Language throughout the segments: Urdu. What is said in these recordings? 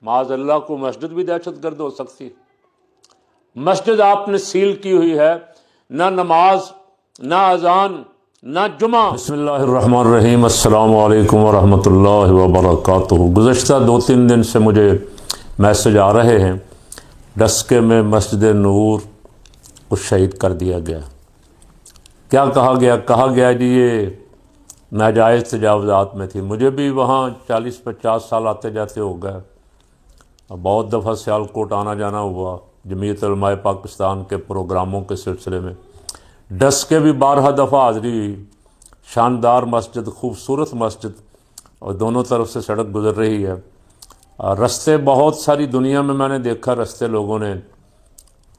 معاذ اللہ کو مسجد بھی دہشت گرد ہو سکتی. مسجد آپ نے سیل کی ہوئی ہے، نہ نماز، نہ اذان، نہ جمعہ. بسم اللہ الرحمن الرحیم. السلام علیکم ورحمۃ اللہ وبرکاتہ. گزشتہ 2-3 دن سے مجھے میسج آ رہے ہیں ڈسکے میں مسجد نور کو شہید کر دیا گیا. کیا کہا گیا جی یہ ناجائز تجاوزات میں تھی. مجھے بھی وہاں 40-50 سال آتے جاتے ہو گئے. بہت دفعہ سیالکوٹ آنا جانا ہوا جمعیت علماء پاکستان کے پروگراموں کے سلسلے میں. ڈسکے بھی 12 دفعہ حاضری ہوئی. شاندار مسجد، خوبصورت مسجد، اور دونوں طرف سے سڑک گزر رہی ہے. رستے بہت ساری دنیا میں نے دیکھا، رستے لوگوں نے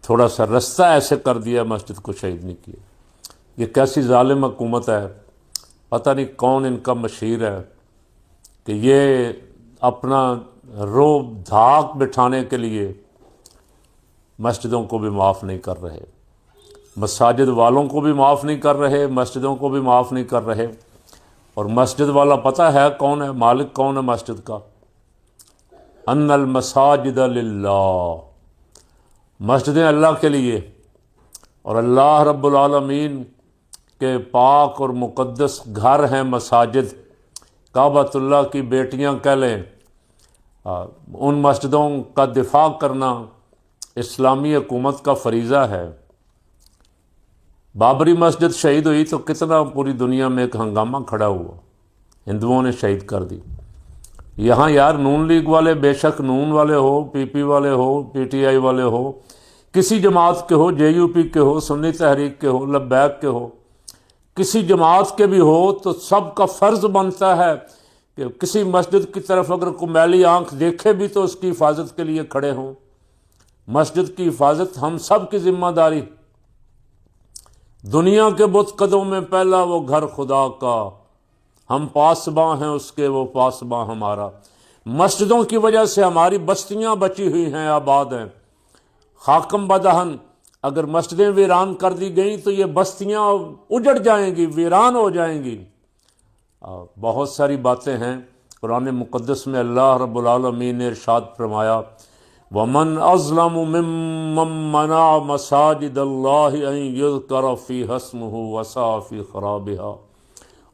تھوڑا سا رستہ ایسے کر دیا، مسجد کو شہید نہیں کیا. یہ کیسی ظالم حکومت ہے، پتہ نہیں کون ان کا مشیر ہے کہ یہ اپنا روب دھاک بٹھانے کے لیے مسجدوں کو بھی معاف نہیں کر رہے، مساجد والوں کو بھی معاف نہیں کر رہے، مسجدوں کو بھی معاف نہیں کر رہے. اور مسجد والا پتہ ہے کون ہے، مالک کون ہے مسجد کا؟ ان المساجد للہ. مسجدیں اللہ کے لیے، اور اللہ رب العالمین کے پاک اور مقدس گھر ہیں مساجد. کعبۃ اللہ کی بیٹیاں کہہ لیں. ان مسجدوں کا دفاع کرنا اسلامی حکومت کا فریضہ ہے. بابری مسجد شہید ہوئی تو کتنا پوری دنیا میں ایک ہنگامہ کھڑا ہوا، ہندوؤں نے شہید کر دی. یہاں یار نون لیگ والے، بے شک نون والے ہو، پی پی والے ہو، پی ٹی آئی والے ہو، کسی جماعت کے ہو، جے یو پی کے ہو، سنی تحریک کے ہو، لبیک کے ہو، کسی جماعت کے بھی ہو، تو سب کا فرض بنتا ہے کہ کسی مسجد کی طرف اگر کوئی میلی آنکھ دیکھے بھی تو اس کی حفاظت کے لیے کھڑے ہوں. مسجد کی حفاظت ہم سب کی ذمہ داری. دنیا کے بت قدوں میں پہلا وہ گھر خدا کا، ہم پاسباں ہیں اس کے، وہ پاسباں ہمارا. مسجدوں کی وجہ سے ہماری بستیاں بچی ہوئی ہیں، آباد ہیں. خاکم بدہن اگر مسجدیں ویران کر دی گئیں تو یہ بستیاں اجڑ جائیں گی، ویران ہو جائیں گی. بہت ساری باتیں ہیں قرآن مقدس میں. اللہ رب العالمین نے ارشاد فرمایا وَمَنْ أَظْلَمُ مِمَّنْ مَنَعَ مَسَاجِدَ اللَّهِ أَنْ يُذْكَرَ فِيهَا اسْمُهُ وَسَعَى فِي خَرَابِهَا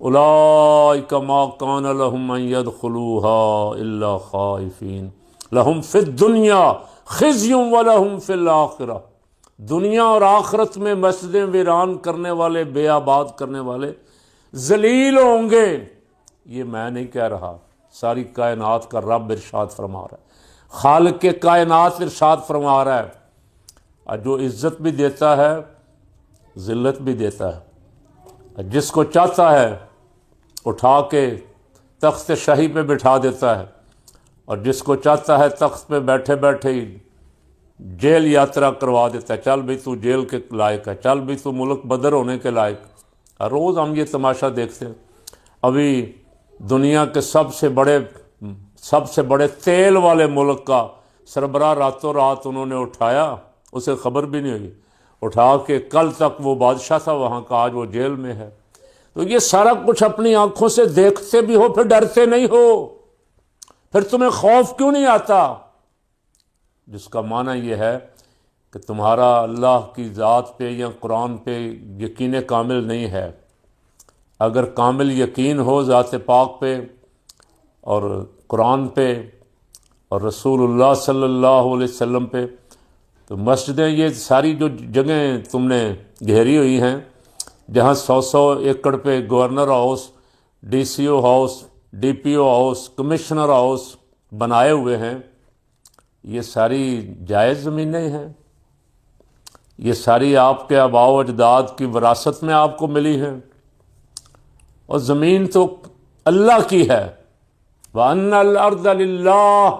أُولَٰئِكَ مَا كَانَ لَهُمْ أَنْ يَدْخُلُوهَا إِلَّا خَائِفِينَ لَهُمْ فِي الدُّنْيَا خِزْيٌ وَلَهُمْ فِي الْآخِرَةِ. دنیا اور آخرت میں مسجدیں ویران کرنے والے، بے آباد کرنے والے ذلیل ہوں گے. یہ میں نہیں کہہ رہا، ساری کائنات کا رب ارشاد فرما رہا ہے، خالق کائنات ارشاد فرما رہا ہے. جو عزت بھی دیتا ہے، ذلت بھی دیتا ہے. جس کو چاہتا ہے اٹھا کے تخت شاہی پہ بٹھا دیتا ہے، اور جس کو چاہتا ہے تخت پہ بیٹھے بیٹھے ہی جیل یاترا کروا دیتا ہے. چل بھی تو جیل کے لائق ہے، چل بھی تو ملک بدر ہونے کے لائق. روز ہم یہ تماشا دیکھتے ہیں. ابھی دنیا کے سب سے بڑے تیل والے ملک کا سربراہ راتوں رات انہوں نے اٹھایا، اسے خبر بھی نہیں ہوئی، اٹھا کے کل تک وہ بادشاہ تھا وہاں کا، آج وہ جیل میں ہے. تو یہ سارا کچھ اپنی آنکھوں سے دیکھتے بھی ہو، پھر ڈرتے نہیں ہو، پھر تمہیں خوف کیوں نہیں آتا؟ جس کا معنی یہ ہے کہ تمہارا اللہ کی ذات پہ یا قرآن پہ یقین کامل نہیں ہے. اگر کامل یقین ہو ذات پاک پہ اور قرآن پہ اور رسول اللہ صلی اللہ علیہ وسلم پہ، تو مسجدیں یہ ساری جو جگہیں تم نے گھیری ہوئی ہیں، جہاں 100 ایکڑ پہ گورنر ہاؤس، ڈی سی او ہاؤس، ڈی پی او ہاؤس، کمشنر ہاؤس بنائے ہوئے ہیں، یہ ساری جائز زمینیں ہیں. یہ ساری آپ کے آباء و اجداد کی وراثت میں آپ کو ملی ہیں. اور زمین تو اللہ کی ہے. وَأَنَّ الْأَرْضَ لِلَّهِ،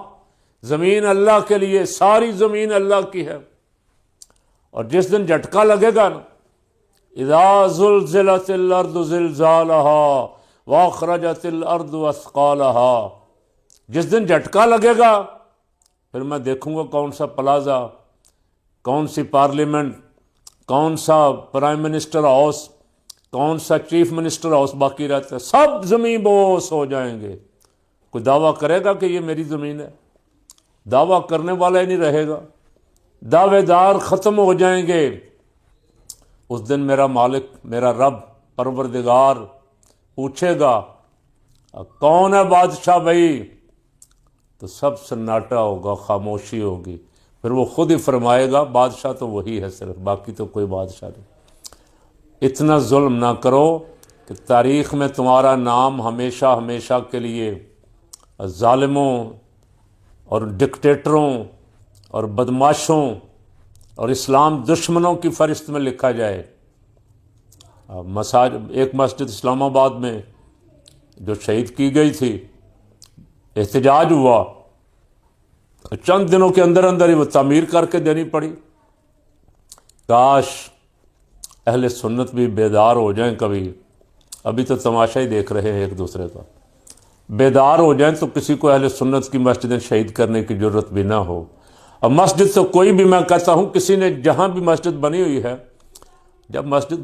زمین اللہ کے لیے، ساری زمین اللہ کی ہے. اور جس دن جھٹکا لگے گا نا، اِذَا زُلْزِلَتِ الْأَرْضُ زِلْزَالَهَا وَأَخْرَجَتِ الْأَرْضُ أَثْقَالَهَا، جس دن جھٹکا لگے گا پھر میں دیکھوں گا کون سا پلازا، کون سی پارلیمنٹ، کون سا پرائم منسٹر ہاؤس، کون سا چیف منسٹر ہاؤس باقی رہتا ہے. سب زمین بوس ہو جائیں گے. کوئی دعویٰ کرے گا کہ یہ میری زمین ہے؟ دعویٰ کرنے والا ہی نہیں رہے گا، دعوے دار ختم ہو جائیں گے، اس دن میرا مالک، میرا رب پروردگار پوچھے گا کون ہے بادشاہ بھائی؟ تو سب سناٹا ہوگا، خاموشی ہوگی، پھر وہ خود ہی فرمائے گا بادشاہ تو وہی ہے صرف، باقی تو کوئی بادشاہ نہیں۔ اتنا ظلم نہ کرو کہ تاریخ میں تمہارا نام ہمیشہ ہمیشہ کے لیے ظالموں اور ڈکٹیٹروں اور بدماشوں اور اسلام دشمنوں کی فہرست میں لکھا جائے۔ ایک مسجد اسلام آباد میں جو شہید کی گئی تھی، احتجاج ہوا، چند دنوں کے اندر اندر ہی وہ تعمیر کر کے دینی پڑی۔ کاش اہل سنت بھی بیدار ہو جائیں کبھی، ابھی تو تماشا ہی دیکھ رہے ہیں ایک دوسرے کا، بیدار ہو جائیں تو کسی کو اہل سنت کی مسجدیں شہید کرنے کی ضرورت بھی نہ ہو۔ اور مسجد تو کوئی بھی، میں کہتا ہوں کسی نے جہاں بھی مسجد بنی ہوئی ہے، جب مسجد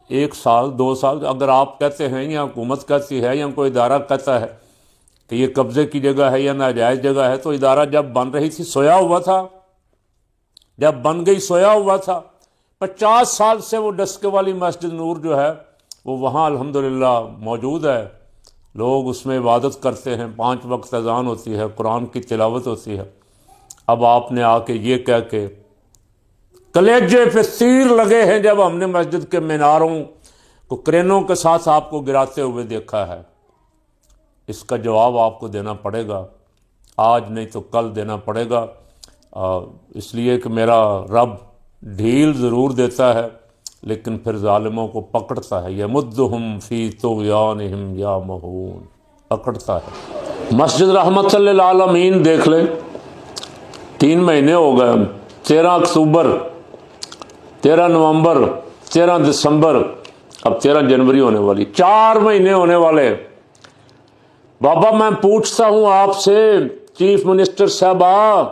1 سال 2 سال اگر آپ کہتے ہیں یا حکومت کہتی ہے یا کوئی ادارہ کہتا ہے کہ یہ قبضے کی جگہ ہے یا ناجائز جگہ ہے، تو ادارہ جب بن رہی تھی سویا ہوا تھا، جب بن گئی سویا ہوا تھا۔ 50 سال سے وہ ڈسکے والی مسجد نور جو ہے وہ وہاں الحمدللہ موجود ہے، لوگ اس میں عبادت کرتے ہیں، 5 وقت اذان ہوتی ہے، قرآن کی تلاوت ہوتی ہے۔ اب آپ نے آ کے یہ کہہ کے کلیجے پہ تیر لگے ہیں جب ہم نے مسجد کے میناروں کو کرینوں کے ساتھ آپ کو گراتے ہوئے دیکھا ہے۔ اس کا جواب آپ کو دینا پڑے گا، آج نہیں تو کل دینا پڑے گا، اس لیے کہ میرا رب ڈھیل ضرور دیتا ہے لیکن پھر ظالموں کو پکڑتا ہے، یمدہم فی طغیانہم یعمہون، پکڑتا ہے۔ مسجد رحمت للعالمین دیکھ لیں، 3 مہینے ہو گئے، 13 اکتوبر، 13 نومبر، 13 دسمبر، اب 13 جنوری ہونے والی، 4 مہینے ہونے والے۔ بابا میں پوچھتا ہوں آپ سے، چیف منسٹر صاحبہ،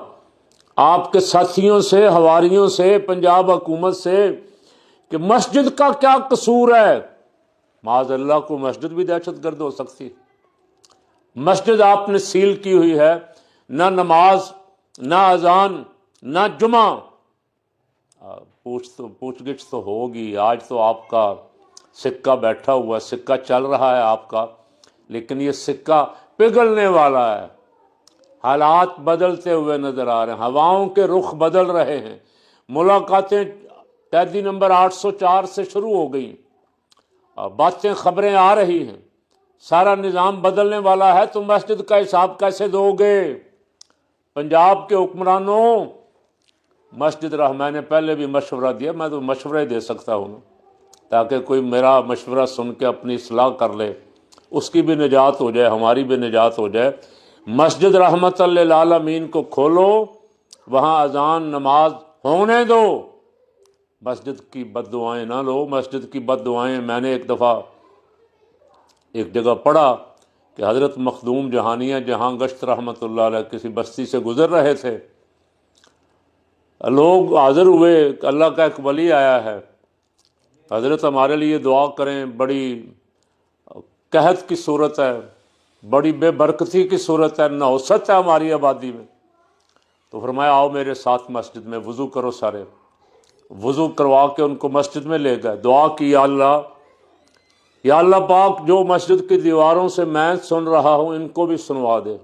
آپ کے ساتھیوں سے، حواریوں سے، پنجاب حکومت سے، کہ مسجد کا کیا قصور ہے؟ معاذ اللہ کو مسجد بھی دہشت گرد ہو سکتی؟ مسجد آپ نے سیل کی ہوئی ہے، نہ نماز، نہ اذان، نہ جمعہ۔ پوچھ گچھ تو ہوگی، آج تو آپ کا سکہ بیٹھا ہوا، سکہ چل رہا ہے آپ کا، لیکن یہ سکہ پگھلنے والا ہے، حالات بدلتے ہوئے نظر آ رہے ہیں، ہواؤں کے رخ بدل رہے ہیں، ملاقاتیں قیدی نمبر 804 سے شروع ہو گئی، باتیں خبریں آ رہی ہیں، سارا نظام بدلنے والا ہے، تو مسجد کا حساب کیسے دو گے؟ پنجاب کے حکمرانوں، مسجد میں نے پہلے بھی مشورہ دیا، میں تو مشورہ ہی دے سکتا ہوں تاکہ کوئی میرا مشورہ سن کے اپنی اصلاح کر لے، اس کی بھی نجات ہو جائے، ہماری بھی نجات ہو جائے۔ مسجد رحمت للعالمین کو کھولو، وہاں اذان نماز ہونے دو، مسجد کی بد دعائیں نہ لو۔ مسجد کی بد دعائیں، میں نے ایک دفعہ ایک جگہ پڑھا کہ حضرت مخدوم جہانیہ جہاں گشت رحمت اللہ علیہ کسی بستی سے گزر رہے تھے، لوگ حاضر ہوئے، اللہ کا ایک ولی آیا ہے، حضرت ہمارے لیے دعا کریں، بڑی قحط کی صورت ہے، بڑی بے برکتی کی صورت ہے، نحوست ہے ہماری آبادی میں۔ تو فرمایا آؤ میرے ساتھ مسجد میں، وضو کرو سارے۔ وضو کروا کے ان کو مسجد میں لے گئے، دعا کی، یا اللہ پاک جو مسجد کی دیواروں سے میں سن رہا ہوں ان کو بھی سنوا دے۔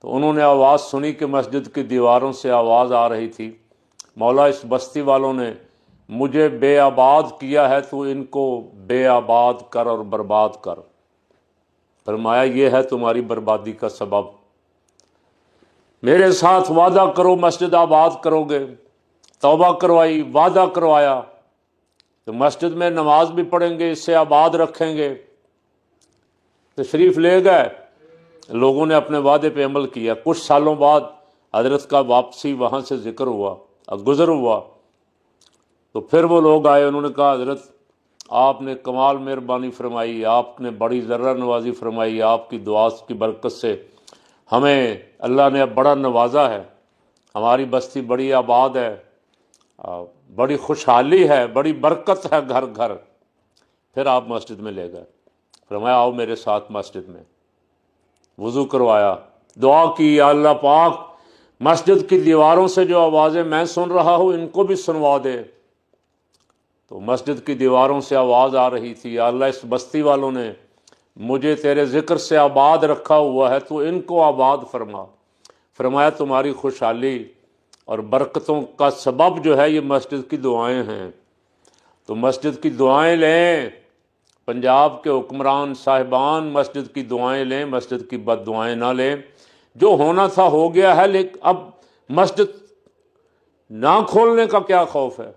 تو انہوں نے آواز سنی کہ مسجد کی دیواروں سے آواز آ رہی تھی، مولا اس بستی والوں نے مجھے بے آباد کیا ہے، تو ان کو بے آباد کر اور برباد کر۔ فرمایا یہ ہے تمہاری بربادی کا سبب، میرے ساتھ وعدہ کرو مسجد آباد کرو گے۔ توبہ کروائی، وعدہ کروایا تو مسجد میں نماز بھی پڑھیں گے، اس سے آباد رکھیں گے۔ تشریف لے گئے، لوگوں نے اپنے وعدے پہ عمل کیا۔ کچھ سالوں بعد حضرت کا واپسی وہاں سے ذکر ہوا، گزر ہوا، تو پھر وہ لوگ آئے، انہوں نے کہا حضرت آپ نے کمال مہربانی فرمائی، آپ نے بڑی ذرہ نوازی فرمائی، آپ کی دعا کی برکت سے ہمیں اللہ نے اب بڑا نوازا ہے، ہماری بستی بڑی آباد ہے، بڑی خوشحالی ہے، بڑی برکت ہے گھر گھر۔ پھر آپ مسجد میں لے گئے، فرمایا آؤ میرے ساتھ مسجد میں، وضو کروایا، دعا کی یا اللہ پاک مسجد کی دیواروں سے جو آوازیں میں سن رہا ہوں ان کو بھی سنوا دے۔ تو مسجد کی دیواروں سے آواز آ رہی تھی، یا اللہ اس بستی والوں نے مجھے تیرے ذکر سے آباد رکھا ہوا ہے، تو ان کو آباد فرما۔ فرمایا تمہاری خوشحالی اور برکتوں کا سبب جو ہے یہ مسجد کی دعائیں ہیں، تو مسجد کی دعائیں لیں۔ پنجاب کے حکمران صاحبان مسجد کی دعائیں لیں، مسجد کی بد دعائیں نہ لیں۔ جو ہونا تھا ہو گیا ہے، لیکن اب مسجد نہ کھولنے کا کیا خوف ہے؟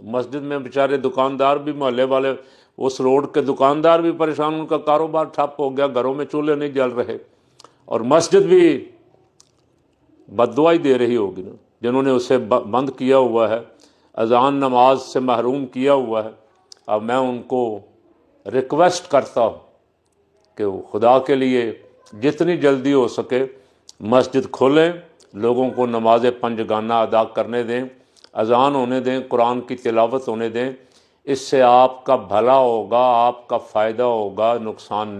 مسجد میں بیچارے دکاندار بھی، محلے والے، اس روڈ کے دکاندار بھی پریشان، ان کا کاروبار ٹھپ ہو گیا، گھروں میں چولہے نہیں جل رہے، اور مسجد بھی بد دعائی دے رہی ہوگی نا، جنہوں نے اسے بند کیا ہوا ہے، اذان نماز سے محروم کیا ہوا ہے۔ اب میں ان کو ریکویسٹ کرتا ہوں کہ وہ خدا کے لیے جتنی جلدی ہو سکے مسجد کھولیں، لوگوں کو نماز پنجگانہ ادا کرنے دیں، اذان ہونے دیں، قرآن کی تلاوت ہونے دیں۔ اس سے آپ کا بھلا ہوگا، آپ کا فائدہ ہوگا، نقصان نہیں۔